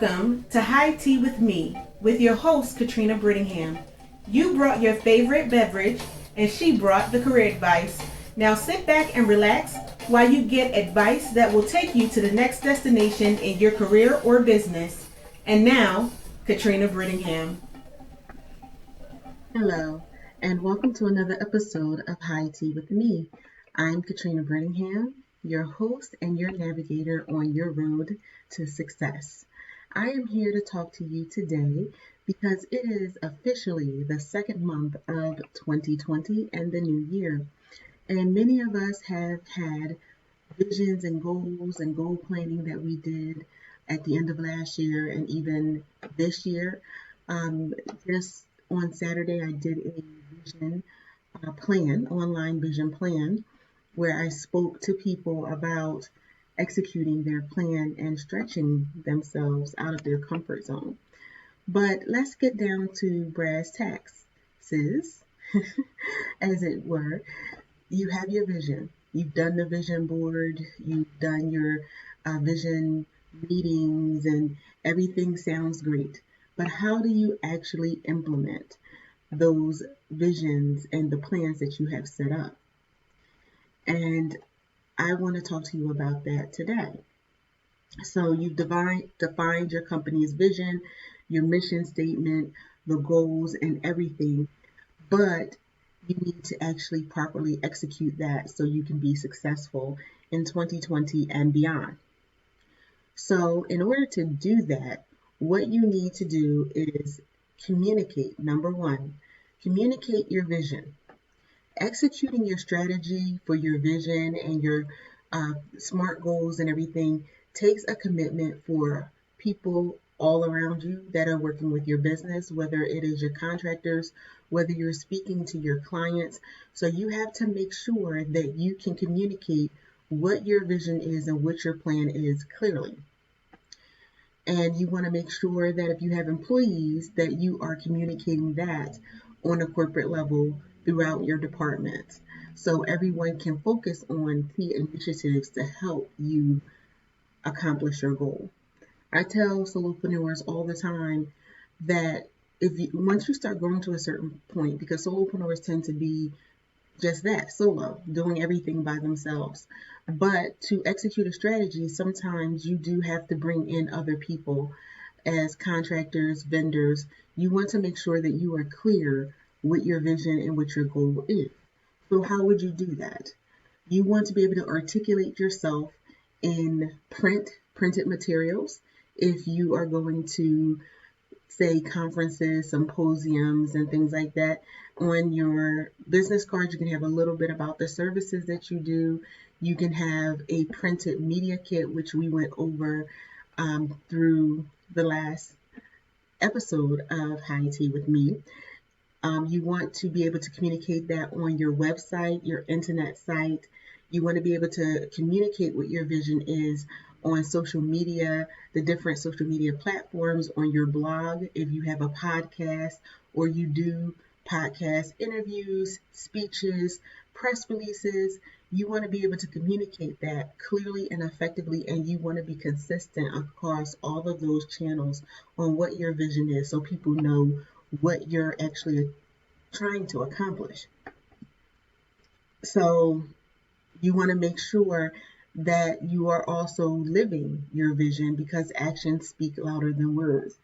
Welcome to High Tea with Me, with your host, Katrina Brittingham. You brought your favorite beverage, and she brought the career advice. Now sit back and relax while you get advice that will take you to the next destination in your career or business. And now, Katrina Brittingham. Hello, and welcome to another episode of High Tea with Me. I'm Katrina Brittingham, your host and your navigator on your road to success. I am here to talk to you today because it is officially the second month of 2020 and the new year. And many of us have had visions and goals and goal planning that we did at the end of last year and even this year. Just on Saturday, I did a vision plan, online vision plan, where I spoke to people about executing their plan and stretching themselves out of their comfort zone. But let's get down to brass tacks, sis, as it were. You have your vision. You've done the vision board. You've done your vision meetings, and everything sounds great. But how do you actually implement those visions and the plans that you have set up? And I want to talk to you about that today. So you've defined your company's vision, your mission statement, the goals, and everything, but you need to actually properly execute that so you can be successful in 2020 and beyond. So in order to do that, what you need to do is communicate. Number one, communicate your vision. Executing your strategy for your vision and your SMART goals and everything takes a commitment for people all around you that are working with your business, whether it is your contractors, whether you're speaking to your clients. So you have to make sure that you can communicate what your vision is and what your plan is clearly. And you want to make sure that if you have employees, that you are communicating that on a corporate level throughout your department, so everyone can focus on key initiatives to help you accomplish your goal. I tell solopreneurs all the time that once you start growing to a certain point, because solopreneurs tend to be just that, solo, doing everything by themselves. But to execute a strategy, sometimes you do have to bring in other people as contractors, vendors. You want to make sure that you are clear what your vision and what your goal is. So how would you do that? You want to be able to articulate yourself in printed materials. If you are going to, say, conferences, symposiums, and things like that, on your business card, you can have a little bit about the services that you do. You can have a printed media kit, which we went over through the last episode of High Tea with Me. You want to be able to communicate that on your website, your internet site. You want to be able to communicate what your vision is on social media, the different social media platforms, on your blog, if you have a podcast or you do podcast interviews, speeches, press releases. You want to be able to communicate that clearly and effectively, and you want to be consistent across all of those channels on what your vision is so people know what you're actually trying to accomplish. So you want to make sure that you are also living your vision, because actions speak louder than words.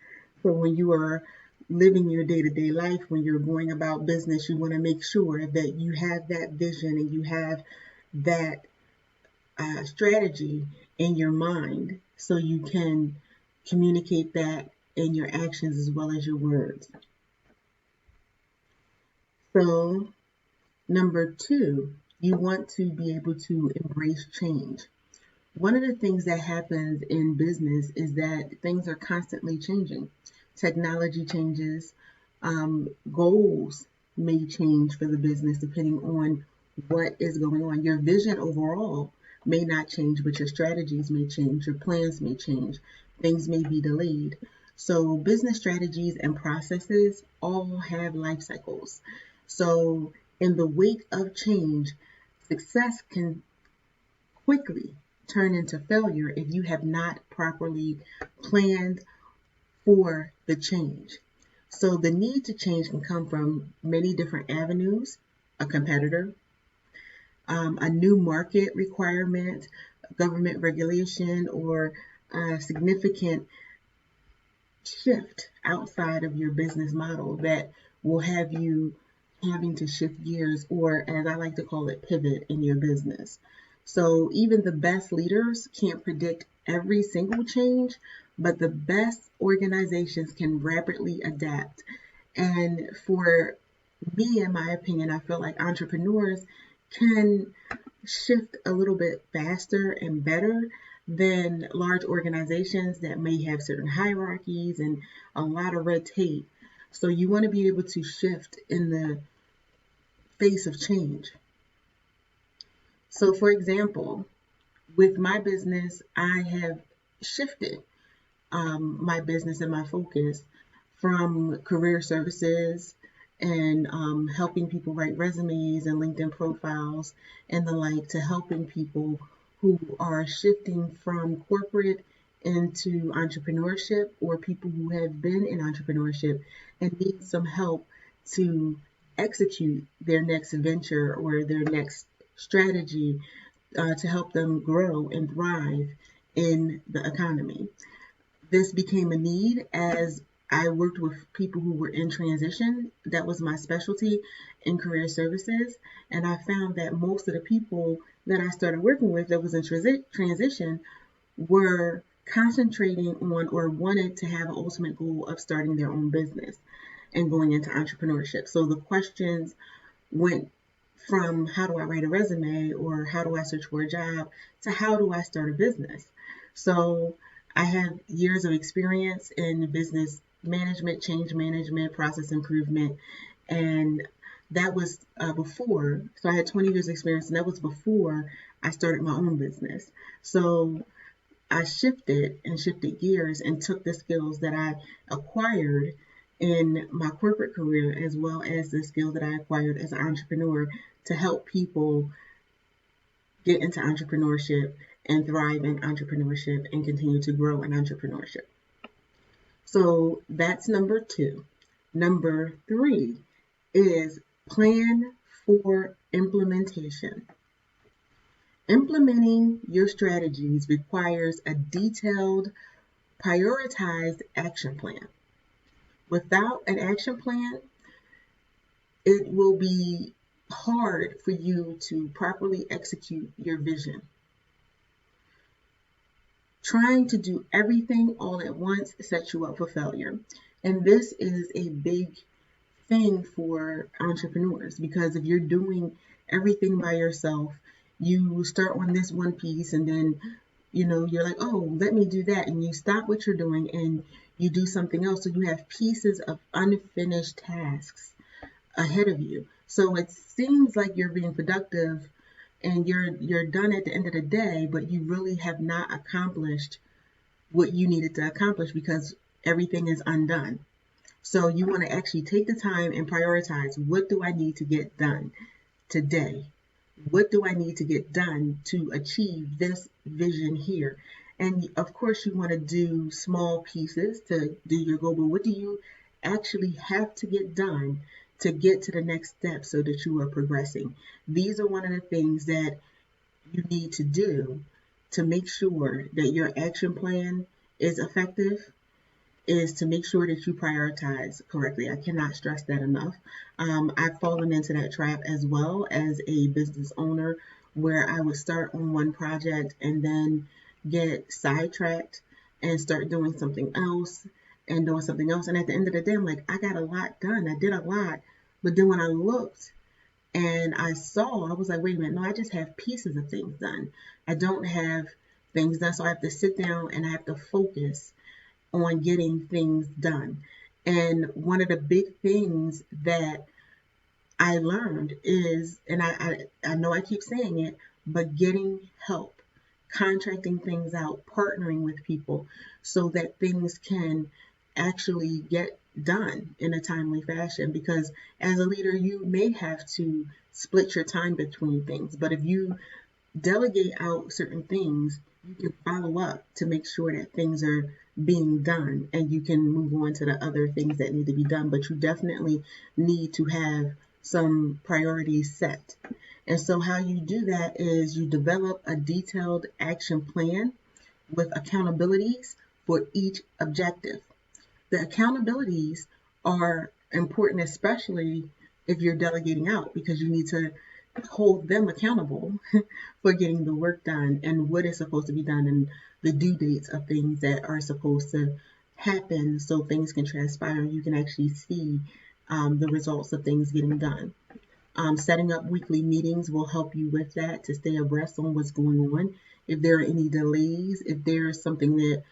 So when you are living your day-to-day life, when you're going about business, you want to make sure that you have that vision and you have that strategy in your mind so you can communicate that in your actions as well as your words. So, number two, you want to be able to embrace change. One of the things that happens in business is that things are constantly changing. Technology changes, goals may change for the business depending on what is going on. Your vision overall may not change, but your strategies may change, your plans may change, things may be delayed. So business strategies and processes all have life cycles. So in the wake of change, success can quickly turn into failure if you have not properly planned for the change. So the need to change can come from many different avenues: a competitor, a new market requirement, government regulation, or a significant shift outside of your business model that will have you having to shift gears, or as I like to call it, pivot in your business. So even the best leaders can't predict every single change, but the best organizations can rapidly adapt. And for me, in my opinion, I feel like entrepreneurs can shift a little bit faster and better than large organizations that may have certain hierarchies and a lot of red tape. So you want to be able to shift in the face of change. So for example, with my business, I have shifted my business and my focus from career services and helping people write resumes and LinkedIn profiles and the like, to helping people who are shifting from corporate into entrepreneurship, or people who have been in entrepreneurship and need some help to execute their next venture or their next strategy to help them grow and thrive in the economy. This became a need as I worked with people who were in transition. That was my specialty in career services. And I found that most of the people that I started working with that was in transition were concentrating on or wanted to have an ultimate goal of starting their own business and going into entrepreneurship. So the questions went from how do I write a resume, or how do I search for a job, to how do I start a business. So I have years of experience in business management, change management, process improvement, and that was before. So I had 20 years experience, and that was before I started my own business. So I shifted gears and took the skills that I acquired in my corporate career, as well as the skills that I acquired as an entrepreneur, to help people get into entrepreneurship and thrive in entrepreneurship and continue to grow in entrepreneurship. So that's number 2. Number 3 is plan for implementation. Implementing your strategies requires a detailed, prioritized action plan. Without an action plan, it will be hard for you to properly execute your vision. Trying to do everything all at once sets you up for failure. And this is a big thing for entrepreneurs, because if you're doing everything by yourself, you start on this one piece and then you're like, oh, let me do that, and you stop what you're doing and you do something else. So you have pieces of unfinished tasks ahead of you. So it seems like you're being productive and you're done at the end of the day, but you really have not accomplished what you needed to accomplish because everything is undone. So you want to actually take the time and prioritize, what do I need to get done today? What do I need to get done to achieve this vision here? And of course, you want to do small pieces to do your goal, but what do you actually have to get done to get to the next step so that you are progressing? These are one of the things that you need to do to make sure that your action plan is effective, is to make sure that you prioritize correctly. I cannot stress that enough. I've fallen into that trap as well as a business owner, where I would start on one project and then get sidetracked and start doing something else and doing something else. And at the end of the day, I'm like, I got a lot done. I did a lot. But then when I looked and I was like, wait a minute, no, I just have pieces of things done. I don't have things done. So I have to sit down and I have to focus on getting things done. And one of the big things that I learned is, and I know I keep saying it, but getting help, contracting things out, partnering with people so that things can actually get done in a timely fashion. Because as a leader, you may have to split your time between things. But if you delegate out certain things, you can follow up to make sure that things are being done and you can move on to the other things that need to be done. But you definitely need to have some priorities set. And so, how you do that is you develop a detailed action plan with accountabilities for each objective. The accountabilities are important, especially if you're delegating out, because you need to hold them accountable for getting the work done and what is supposed to be done and the due dates of things that are supposed to happen so things can transpire and you can actually see the results of things getting done. Setting up weekly meetings will help you with that to stay abreast on what's going on. If there are any delays, if there's something that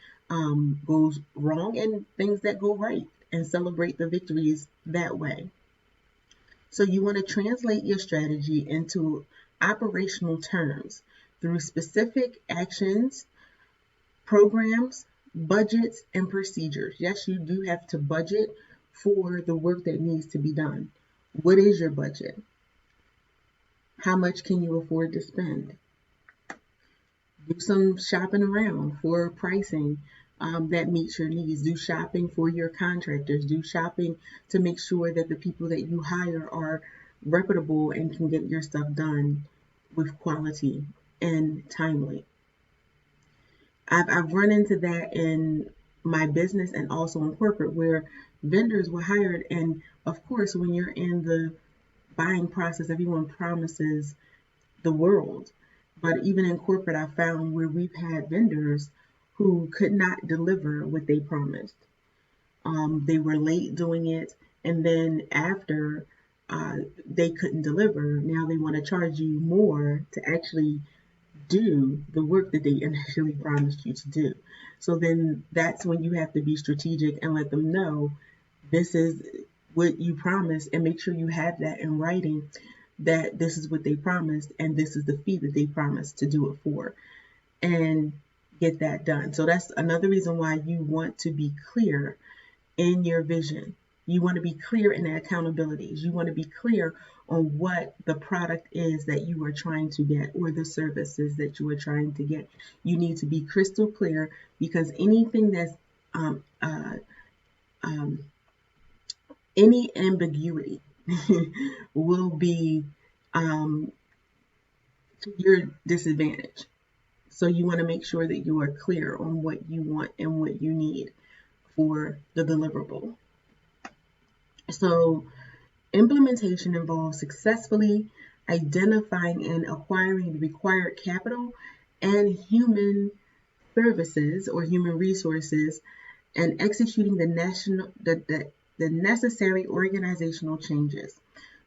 goes wrong, and things that go right, and celebrate the victories that way. So you want to translate your strategy into operational terms through specific actions, programs, budgets, and procedures. Yes, you do have to budget for the work that needs to be done. What is your budget? How much can you afford to spend? Do some shopping around for pricing that meets your needs. Do shopping for your contractors. Do shopping to make sure that the people that you hire are reputable and can get your stuff done with quality and timely. I've run into that in my business and also in corporate where vendors were hired, and of course when you're in the buying process, everyone promises the world. But even in corporate, I found where we've had vendors who could not deliver what they promised. They were late doing it, and then after they couldn't deliver, now they want to charge you more to actually do the work that they initially promised you to do. So then that's when you have to be strategic and let them know this is what you promised, and make sure you have that in writing, that this is what they promised and this is the fee that they promised to do it for, and get that done. So that's another reason why you want to be clear in your vision. You want to be clear in the accountabilities. You want to be clear on what the product is that you are trying to get, or the services that you are trying to get. You need to be crystal clear, because anything that's any ambiguity will be to your disadvantage. So you want to make sure that you are clear on what you want and what you need for the deliverable. So implementation involves successfully identifying and acquiring the required capital and human services or human resources, and executing the necessary organizational changes.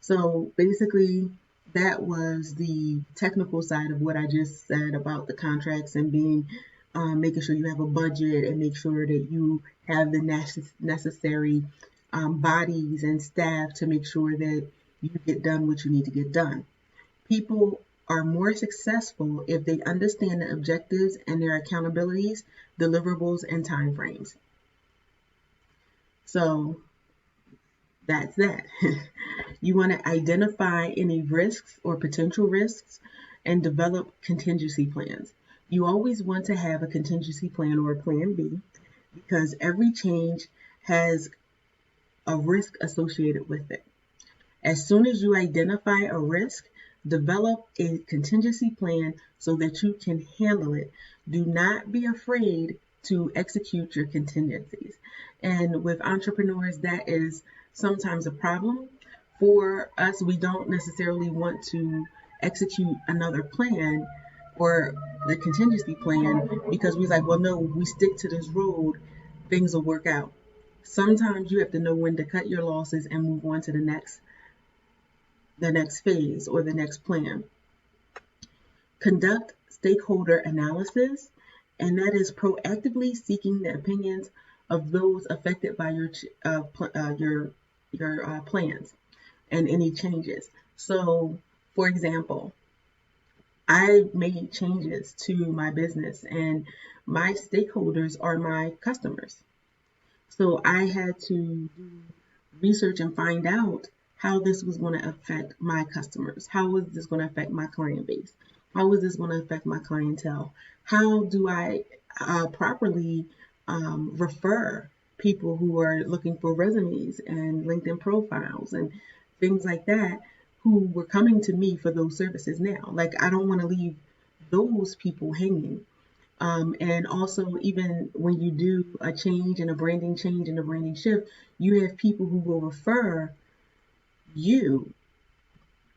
So basically, that was the technical side of what I just said about the contracts and being making sure you have a budget and make sure that you have the necessary bodies and staff to make sure that you get done what you need to get done. People are more successful if they understand the objectives and their accountabilities, deliverables, and timeframes. So that's that. You want to identify any risks or potential risks and develop contingency plans. You always want to have a contingency plan or a plan B, because every change has a risk associated with it. As soon as you identify a risk, develop a contingency plan so that you can handle it. Do not be afraid to execute your contingencies. And with entrepreneurs, that is sometimes a problem. For us, we don't necessarily want to execute another plan or the contingency plan, because we're like, well, no, we stick to this road, things will work out. Sometimes you have to know when to cut your losses and move on to the next phase or the next plan. Conduct stakeholder analysis, and that is proactively seeking the opinions of those affected by your plans and any changes. So, for example, I made changes to my business, and my stakeholders are my customers. So I had to do research and find out how this was going to affect my customers. How was this going to affect my client base? How is this going to affect my clientele? How do I properly refer people who are looking for resumes and LinkedIn profiles and things like that, who were coming to me for those services now? Like, I don't want to leave those people hanging. And also, even when you do a change and a branding change and a branding shift, you have people who will refer you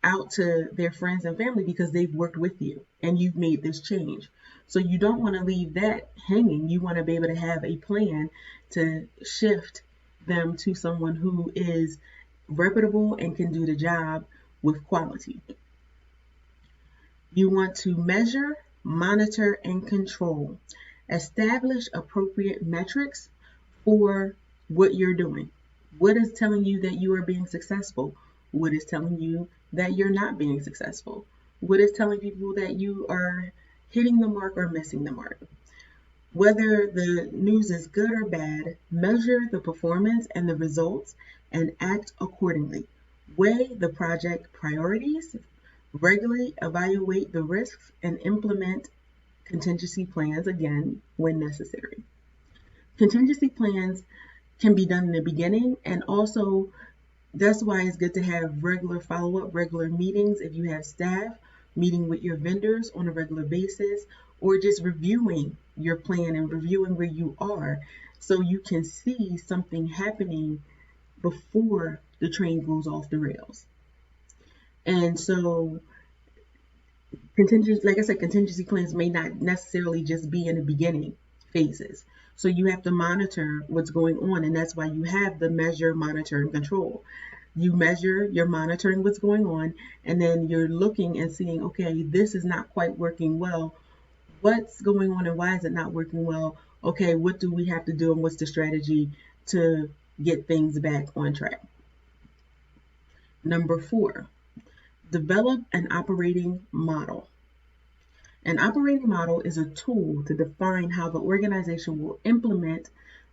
out to their friends and family because they've worked with you and you've made this change. So you don't want to leave that hanging. You want to be able to have a plan to shift them to someone who is reputable and can do the job with quality. You want to measure, monitor, and control. Establish appropriate metrics for what you're doing. What is telling you that you are being successful? What is telling you that you're not being successful? What is telling people that you are hitting the mark or missing the mark? Whether the news is good or bad, measure the performance and the results and act accordingly. Weigh the project priorities, regularly evaluate the risks, and implement contingency plans again when necessary. Contingency plans can be done in the beginning, and also that's why it's good to have regular follow-up, regular meetings if you have staff, meeting with your vendors on a regular basis, or just reviewing your plan and reviewing where you are so you can see something happening before the train goes off the rails. And so like I said, contingency plans may not necessarily just be in the beginning phases. So you have to monitor what's going on, and that's why you have the measure, monitor, and control. You measure, you're monitoring what's going on, and then you're looking and seeing, okay, this is not quite working well. What's going on and why is it not working well? Okay, what do we have to do and what's the strategy to get things back on track? Number 4, develop an operating model. An operating model is a tool to define how the organization will implement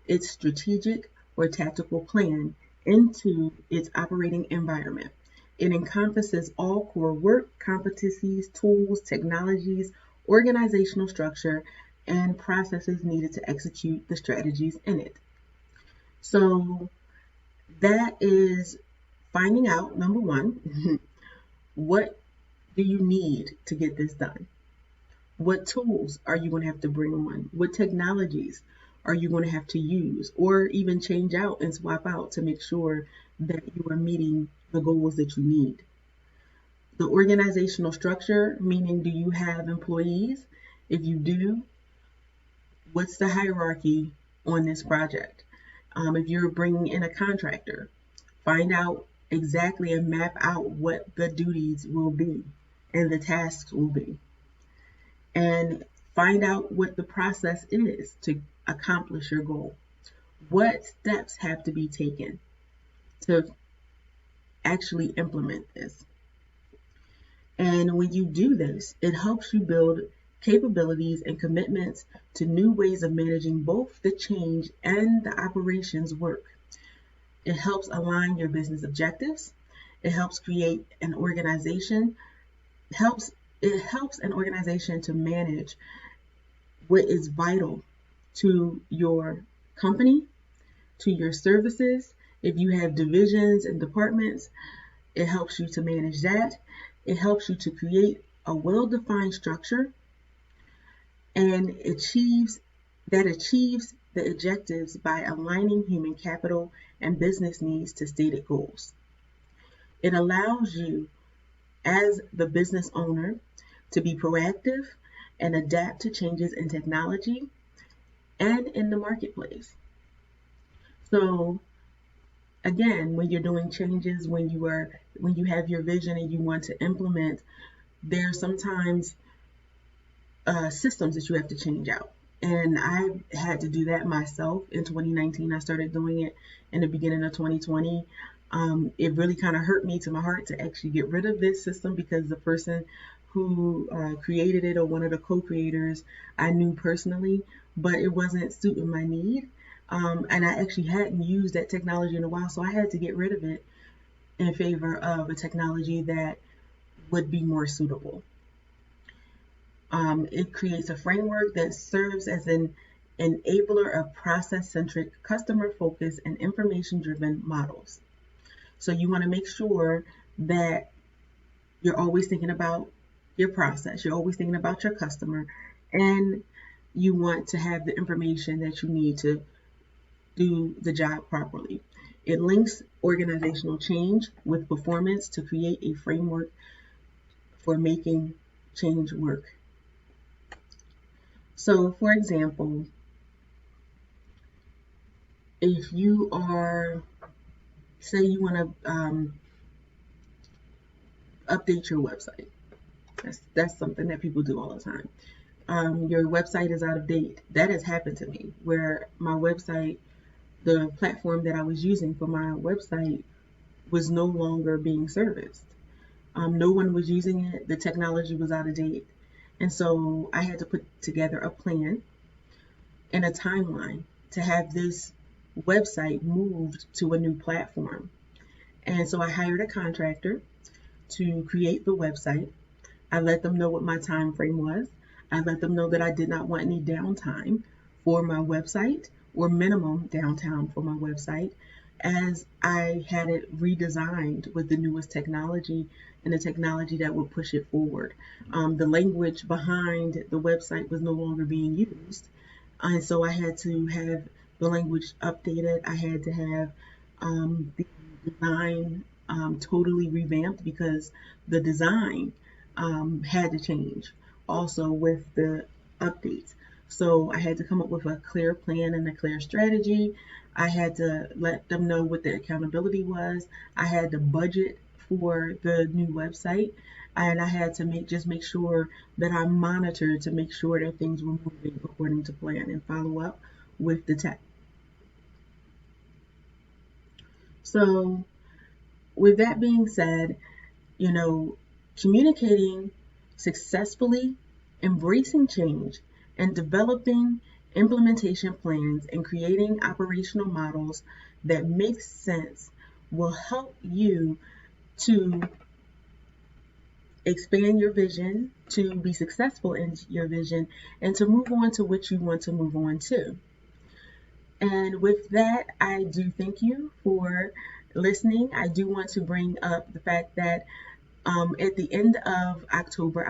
its strategic or tactical plan into its operating environment. It encompasses all core work, competencies, tools, technologies, organizational structure, and processes needed to execute the strategies in it. So that is finding out, number 1, what do you need to get this done? What tools are you going to have to bring on? What technologies are you going to have to use or even change out and swap out to make sure that you are meeting the goals that you need? The organizational structure, meaning, do you have employees? If you do, what's the hierarchy on this project? If you're bringing in a contractor, find out exactly and map out what the duties will be and the tasks will be. And find out what the process is to accomplish your goal. What steps have to be taken to actually implement this? And when you do this, it helps you build capabilities and commitments to new ways of managing both the change and the operations work. It helps align your business objectives. It helps create an organization. It helps an organization to manage what is vital to your company, to your services. If you have divisions and departments, it helps you to manage that. It helps you to create a well-defined structure and achieves the objectives by aligning human capital and business needs to stated goals. It allows you, as the business owner, to be proactive and adapt to changes in technology and in the marketplace. So again, when you're doing changes, when you have your vision and you want to implement, there's sometimes systems that you have to change out. And I had to do that myself in 2019. I started doing it in the beginning of 2020. It really kind of hurt me to my heart to actually get rid of this system because the person who created it, or one of the co-creators, I knew personally, but it wasn't suiting my need. And I actually hadn't used that technology in a while, so I had to get rid of it in favor of a technology that would be more suitable. It creates a framework that serves as an enabler of process-centric, customer-focused, and information-driven models. So you want to make sure that you're always thinking about your process, you're always thinking about your customer, and you want to have the information that you need to do the job properly. It links organizational change with performance to create a framework for making change work. So, for example, if you are, say you want to update your website, that's something that people do all the time. Your website is out of date. That has happened to me where my website, the platform that I was using for my website, was no longer being serviced. No one was using it. The technology was out of date. And so I had to put together a plan and a timeline to have this website moved to a new platform. And so I hired a contractor to create the website. I let them know what my time frame was. I let them know that I did not want any downtime for my website or minimum downtime for my website, as I had it redesigned with the newest technology and the technology that would push it forward. The language behind the website was no longer being used, and so I had to have the language updated. I had to have the design totally revamped because the design had to change also with the updates. So I had to come up with a clear plan and a clear strategy. I had to let them know what the accountability was. I had to budget for the new website, and I had to make sure that I monitored to make sure that things were moving according to plan and follow up with the tech. So with that being said, communicating successfully, embracing change, and developing implementation plans and creating operational models that make sense will help you to expand your vision, to be successful in your vision, and to move on to what you want to move on to. And with that, I do thank you for listening. I do want to bring up the fact that at the end of October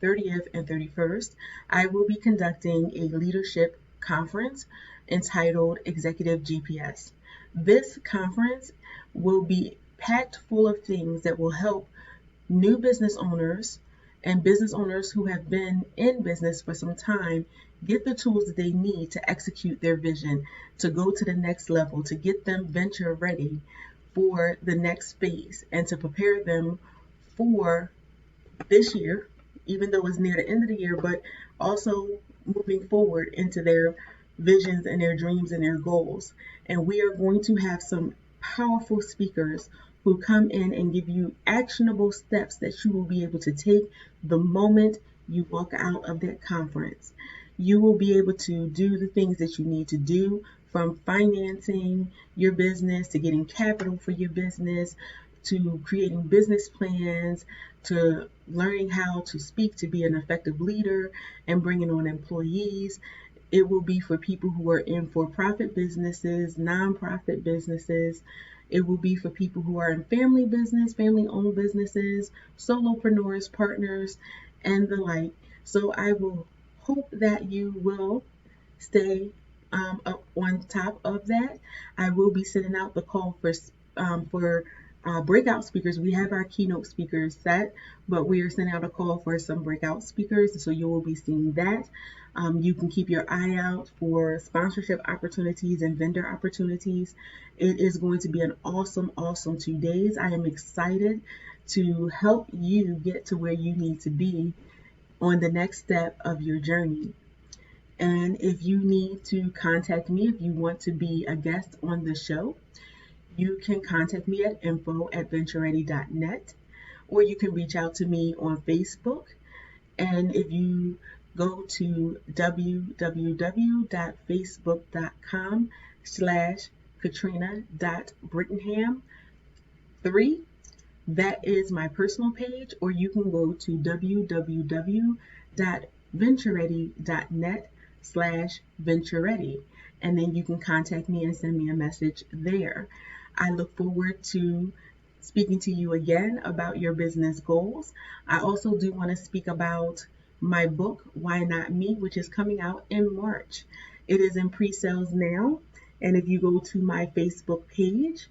30th and 31st, I will be conducting a leadership conference entitled Executive GPS. This conference will be packed full of things that will help new business owners and business owners who have been in business for some time get the tools that they need to execute their vision, to go to the next level, to get them venture ready for the next phase, and to prepare them for this year, even though it's near the end of the year, but also moving forward into their visions and their dreams and their goals. And we are going to have some powerful speakers who come in and give you actionable steps that you will be able to take the moment you walk out of that conference. You will be able to do the things that you need to do, from financing your business to getting capital for your business, to creating business plans, to learning how to speak to be an effective leader and bringing on employees. It will be for people who are in for-profit businesses, nonprofit businesses. It will be for people who are in family business, family-owned businesses, solopreneurs, partners, and the like. So I will hope that you will stay up on top of that. I will be sending out the call for breakout speakers. We have our keynote speakers set, but we are sending out a call for some breakout speakers, so you will be seeing that. You can keep your eye out for sponsorship opportunities and vendor opportunities. It is going to be an awesome 2 days. I am excited to help you get to where you need to be on the next step of your journey. And if you need to contact me, if you want to be a guest on the show, you can contact me at info@ventureready.net, or you can reach out to me on Facebook. And if you go to www.facebook.com/Katrina.Brittingham, that is my personal page, or you can go to www.ventureready.net www.ventureready.net/ventureready. And then you can contact me and send me a message there. I look forward to speaking to you again about your business goals. I also do want to speak about my book, Why Not Me, which is coming out in March. It is in pre-sales now. And if you go to my Facebook page,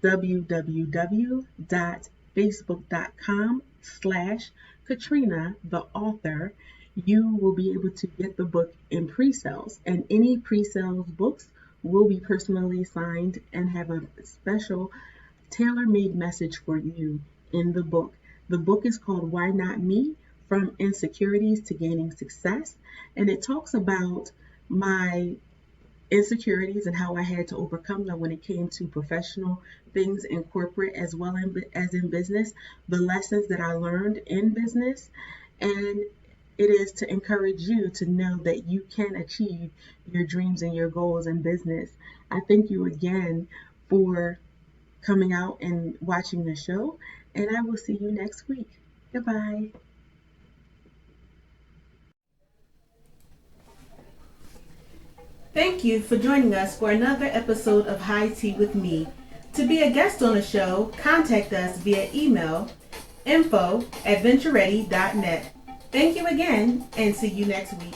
www.facebook.com/Katrina, the author, you will be able to get the book in pre-sales. And any pre-sales books will be personally signed and have a special tailor-made message for you in the book. The book is called Why Not Me? From Insecurities to Gaining Success. And it talks about my insecurities and how I had to overcome them when it came to professional things in corporate as well as in business, the lessons that I learned in business. And it is to encourage you to know that you can achieve your dreams and your goals in business. I thank you again for coming out and watching the show, and I will see you next week. Goodbye. Thank you for joining us for another episode of High Tea with Me. To be a guest on the show, contact us via email info@ventureready.net. Thank you again, and see you next week.